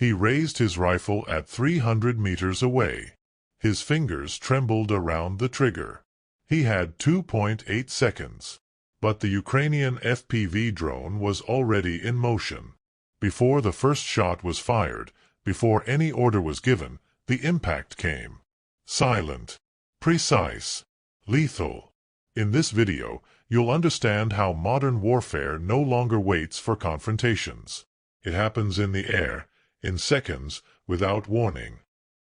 He raised his rifle at 300 meters away. His fingers trembled around the trigger. He had 2.8 seconds. But the Ukrainian FPV drone was already in motion. Before the first shot was fired, before any order was given, the impact came. Silent, precise, lethal. In this video, you'll understand how modern warfare no longer waits for confrontations. It happens in the air, in seconds, without warning.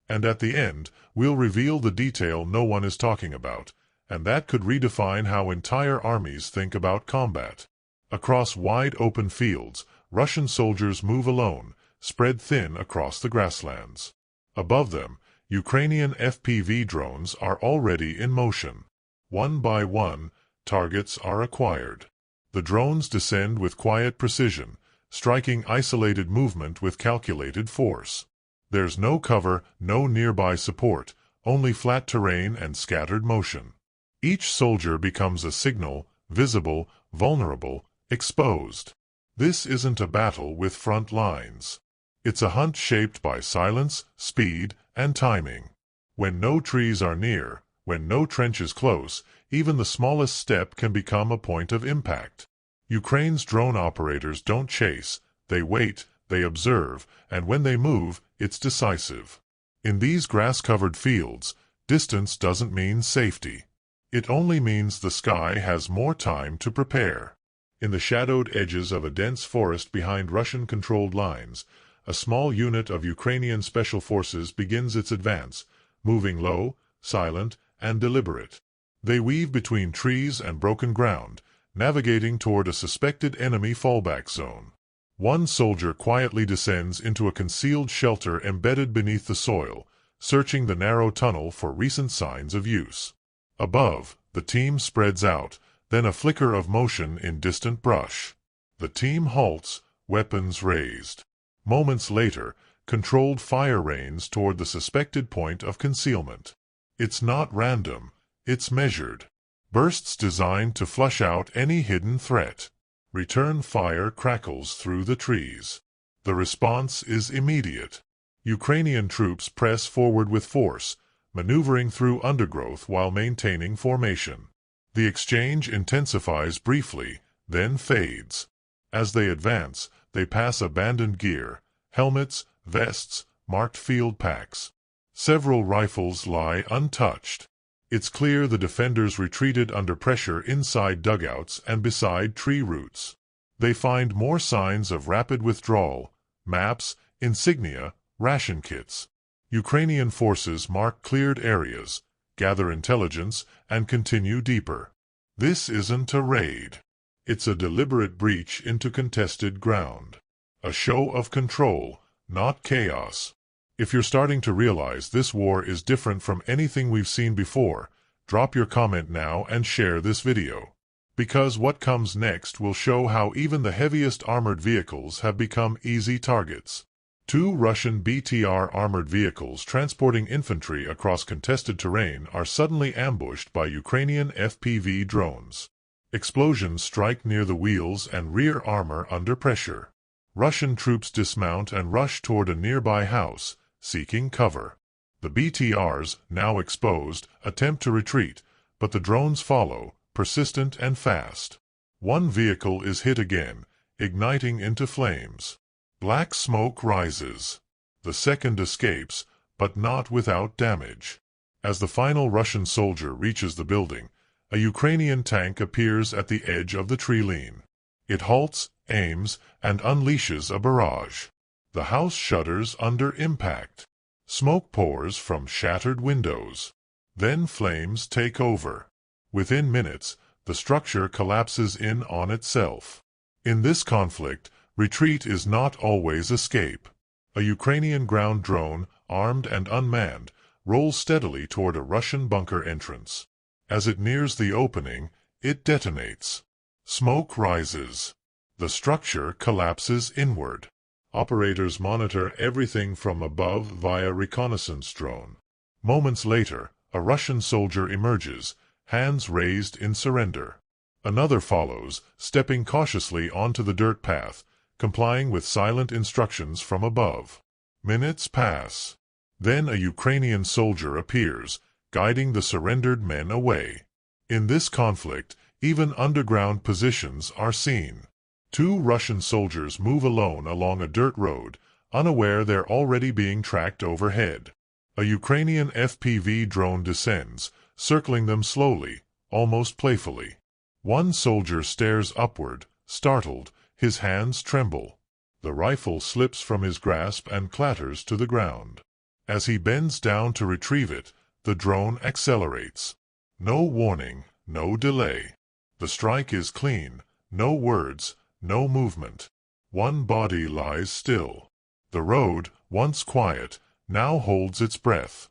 And at the end, we'll reveal the detail no one is talking about, and that could redefine how entire armies think about combat. Across wide open fields, Russian soldiers move alone, spread thin across the grasslands. Above them, Ukrainian FPV drones are already in motion. One by one, targets are acquired. The drones descend with quiet precision, striking isolated movement with calculated force. There's no cover, no nearby support, only flat terrain and scattered motion. Each soldier becomes a signal, visible, vulnerable, exposed. This isn't a battle with front lines. It's a hunt shaped by silence, speed, and timing. When no trees are near, when no trench is close, even the smallest step can become a point of impact. Ukraine's drone operators don't chase, they wait, they observe, and when they move, it's decisive. In these grass-covered fields, distance doesn't mean safety. It only means the sky has more time to prepare. In the shadowed edges of a dense forest behind Russian-controlled lines, a small unit of Ukrainian special forces begins its advance, moving low, silent, and deliberate. They weave between trees and broken ground, navigating toward a suspected enemy fallback zone. One soldier quietly descends into a concealed shelter embedded beneath the soil, searching the narrow tunnel for recent signs of use. Above, the team spreads out, then a flicker of motion in distant brush. The team halts, weapons raised. Moments later, controlled fire rains toward the suspected point of concealment. It's not random, it's measured. Bursts designed to flush out any hidden threat. Return fire crackles through the trees. The response is immediate. Ukrainian troops press forward with force, maneuvering through undergrowth while maintaining formation. The exchange intensifies briefly, then fades. As they advance, they pass abandoned gear, helmets, vests, marked field packs. Several rifles lie untouched. It's clear the defenders retreated under pressure inside dugouts and beside tree roots. They find more signs of rapid withdrawal, maps, insignia, ration kits. Ukrainian forces mark cleared areas, gather intelligence, and continue deeper. This isn't a raid. It's a deliberate breach into contested ground. A show of control, not chaos. If you're starting to realize this war is different from anything we've seen before, drop your comment now and share this video. Because what comes next will show how even the heaviest armored vehicles have become easy targets. Two Russian BTR armored vehicles transporting infantry across contested terrain are suddenly ambushed by Ukrainian FPV drones. Explosions strike near the wheels and rear armor under pressure. Russian troops dismount and rush toward a nearby house, seeking cover. The BTRs, now exposed, attempt to retreat, but the drones follow, persistent and fast. One vehicle is hit again, igniting into flames. Black smoke rises. The second escapes, but not without damage. As the final Russian soldier reaches the building, a Ukrainian tank appears at the edge of the tree line. It halts, aims, and unleashes a barrage. The house shudders under impact. Smoke pours from shattered windows. Then flames take over. Within minutes, the structure collapses in on itself. In this conflict, retreat is not always escape. A Ukrainian ground drone, armed and unmanned, rolls steadily toward a Russian bunker entrance. As it nears the opening, it detonates. Smoke rises. The structure collapses inward. Operators monitor everything from above via reconnaissance drone. Moments later, a Russian soldier emerges, hands raised in surrender. Another follows, stepping cautiously onto the dirt path, complying with silent instructions from above. Minutes pass. Then a Ukrainian soldier appears, guiding the surrendered men away. In this conflict, even underground positions are seen. Two Russian soldiers move alone along a dirt road, unaware they're already being tracked overhead. A Ukrainian FPV drone descends, circling them slowly, almost playfully. One soldier stares upward, startled, his hands tremble. The rifle slips from his grasp and clatters to the ground. As he bends down to retrieve it, the drone accelerates. No warning, no delay. The strike is clean, no words, no movement. One body lies still. The road, once quiet, now holds its breath.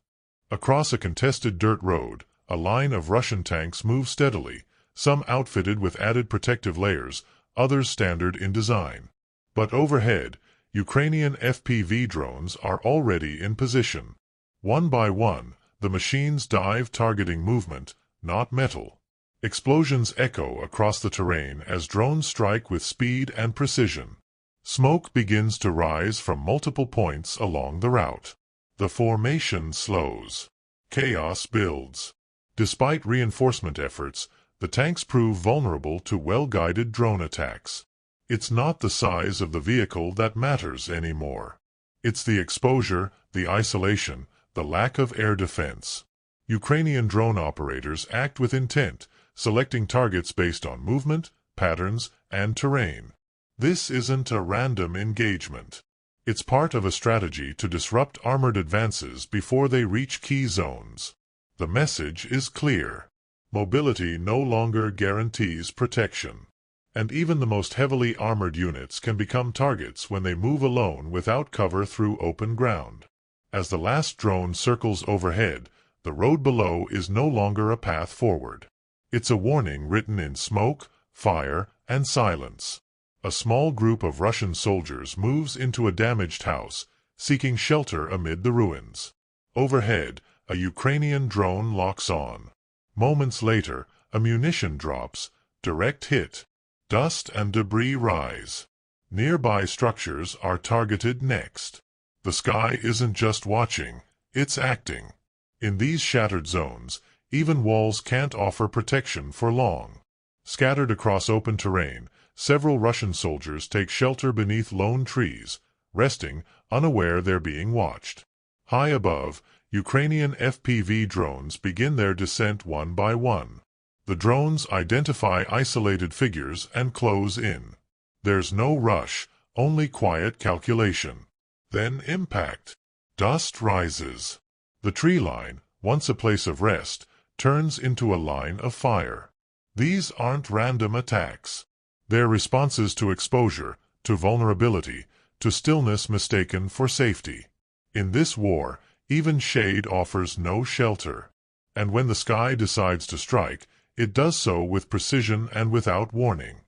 Across a contested dirt road, a line of Russian tanks move steadily, some outfitted with added protective layers, others standard in design. But overhead, Ukrainian FPV drones are already in position. One by one, the machines dive targeting movement, not metal. Explosions echo across the terrain as drones strike with speed and precision. Smoke begins to rise from multiple points along the route. The formation slows. Chaos builds. Despite reinforcement efforts, the tanks prove vulnerable to well-guided drone attacks. It's not the size of the vehicle that matters anymore. It's the exposure, the isolation, the lack of air defense. Ukrainian drone operators act with intent, selecting targets based on movement, patterns, and terrain. This isn't a random engagement. It's part of a strategy to disrupt armored advances before they reach key zones. The message is clear. Mobility no longer guarantees protection. And even the most heavily armored units can become targets when they move alone without cover through open ground. As the last drone circles overhead, the road below is no longer a path forward. It's a warning written in smoke, fire, and silence. A small group of Russian soldiers moves into a damaged house, seeking shelter amid the ruins. Overhead, a Ukrainian drone locks on. Moments later, a munition drops, direct hit. Dust and debris rise. Nearby structures are targeted next. The sky isn't just watching, it's acting. In these shattered zones, even walls can't offer protection for long. Scattered across open terrain, several Russian soldiers take shelter beneath lone trees, resting, unaware they're being watched. High above, Ukrainian FPV drones begin their descent one by one. The drones identify isolated figures and close in. There's no rush, only quiet calculation. Then impact. Dust rises. The tree line, once a place of rest, turns into a line of fire. These aren't random attacks. They're responses to exposure, to vulnerability, to stillness mistaken for safety. In this war, even shade offers no shelter. And when the sky decides to strike, it does so with precision and without warning.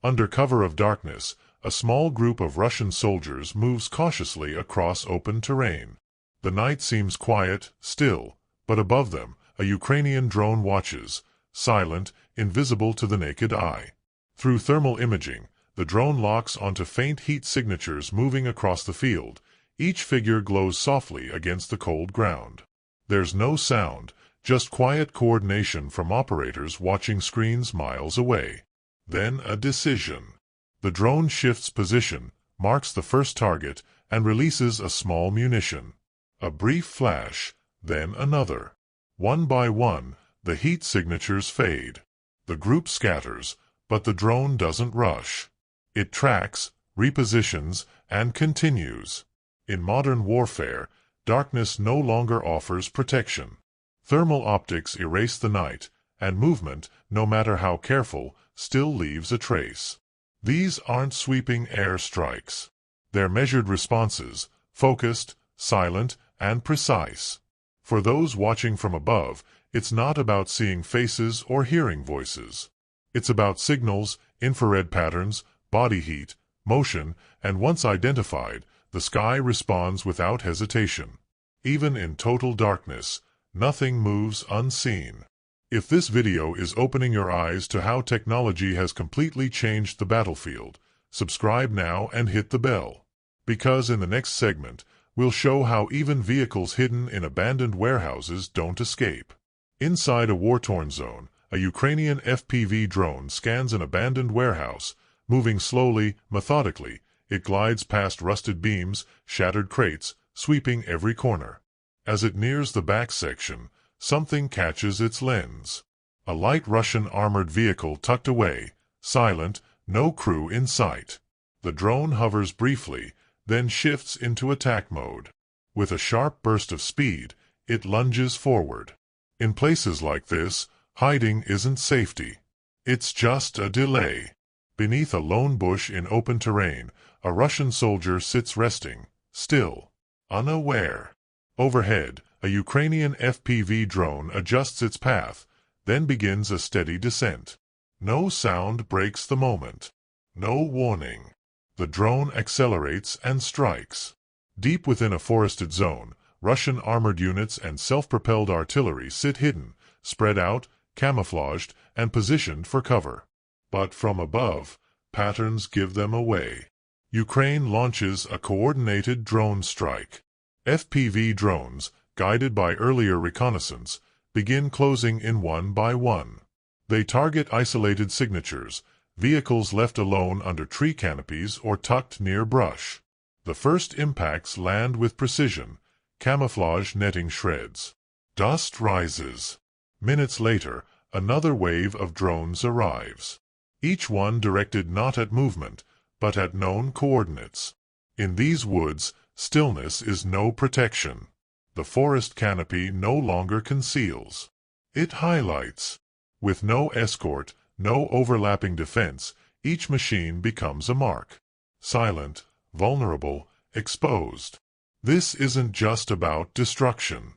Under cover of darkness, a small group of Russian soldiers moves cautiously across open terrain. The night seems quiet, still, but above them, a Ukrainian drone watches, silent, invisible to the naked eye. Through thermal imaging, the drone locks onto faint heat signatures moving across the field. Each figure glows softly against the cold ground. There's no sound, just quiet coordination from operators watching screens miles away. Then a decision. The drone shifts position, marks the first target, and releases a small munition. A brief flash, then another. One by one, the heat signatures fade. The group scatters, but the drone doesn't rush. It tracks, repositions, and continues. In modern warfare, darkness no longer offers protection. Thermal optics erase the night, and movement, no matter how careful, still leaves a trace. These aren't sweeping air strikes. They're measured responses, focused, silent, and precise. For those watching from above, it's not about seeing faces or hearing voices. It's about signals, infrared patterns, body heat, motion, and once identified, the sky responds without hesitation. Even in total darkness, nothing moves unseen. If this video is opening your eyes to how technology has completely changed the battlefield, subscribe now and hit the bell. Because in the next segment, we'll show how even vehicles hidden in abandoned warehouses don't escape. Inside a war-torn zone, a Ukrainian FPV drone scans an abandoned warehouse. Moving slowly, methodically, it glides past rusted beams, shattered crates, sweeping every corner. As it nears the back section, something catches its lens. A light Russian armored vehicle tucked away, silent, no crew in sight. The drone hovers briefly, then shifts into attack mode. With a sharp burst of speed, it lunges forward. In places like this, hiding isn't safety. It's just a delay. Beneath a lone bush in open terrain, a Russian soldier sits resting, still, unaware. Overhead, a Ukrainian FPV drone adjusts its path, then begins a steady descent. No sound breaks the moment. No warning. The drone accelerates and strikes. Deep within a forested zone, Russian armored units and self-propelled artillery sit hidden, spread out, camouflaged, and positioned for cover. But from above, patterns give them away. Ukraine launches a coordinated drone strike. FPV drones, guided by earlier reconnaissance, begin closing in one by one. They target isolated signatures, vehicles left alone under tree canopies or tucked near brush. The first impacts land with precision, camouflage netting shreds. Dust rises. Minutes later, another wave of drones arrives. Each one directed not at movement, but at known coordinates. In these woods, stillness is no protection. The forest canopy no longer conceals. It highlights. With no escort, no overlapping defense, each machine becomes a mark. Silent, vulnerable, exposed. This isn't just about destruction.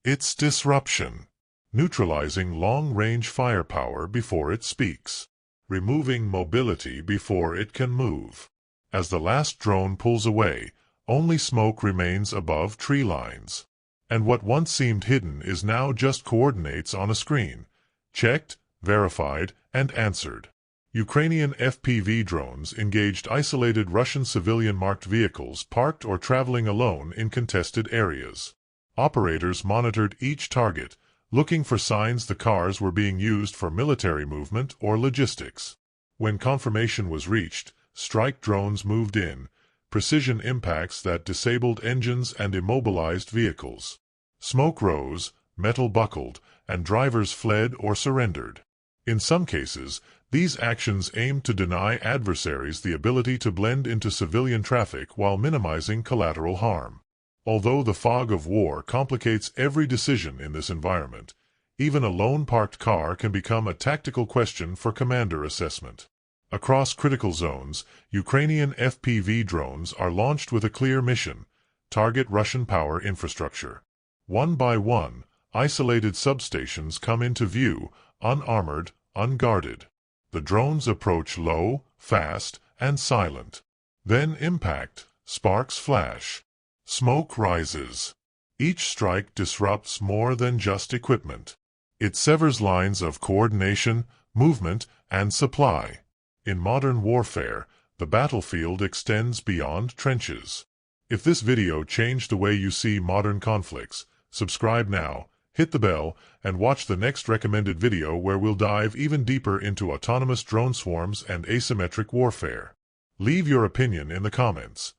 It's disruption. Neutralizing long-range firepower before it speaks. Removing mobility before it can move. As the last drone pulls away, only smoke remains above tree lines. And what once seemed hidden is now just coordinates on a screen. Checked, verified, and answered. Ukrainian FPV drones engaged isolated Russian civilian-marked vehicles parked or traveling alone in contested areas. Operators monitored each target, looking for signs the cars were being used for military movement or logistics. When confirmation was reached, strike drones moved in, precision impacts that disabled engines and immobilized vehicles. Smoke rose, metal buckled, and drivers fled or surrendered. In some cases, these actions aimed to deny adversaries the ability to blend into civilian traffic while minimizing collateral harm. Although the fog of war complicates every decision in this environment, even a lone parked car can become a tactical question for commander assessment. Across critical zones, Ukrainian FPV drones are launched with a clear mission: target Russian power infrastructure. One by one, isolated substations come into view, unarmored, unguarded. The drones approach low, fast, and silent. Then impact, sparks flash. Smoke rises. Each strike disrupts more than just equipment. It severs lines of coordination, movement, and supply. In modern warfare, the battlefield extends beyond trenches. If this video changed the way you see modern conflicts, subscribe now, hit the bell, and watch the next recommended video where we'll dive even deeper into autonomous drone swarms and asymmetric warfare. Leave your opinion in the comments.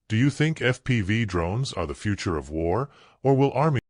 Do you think FPV drones are the future of war, or will armies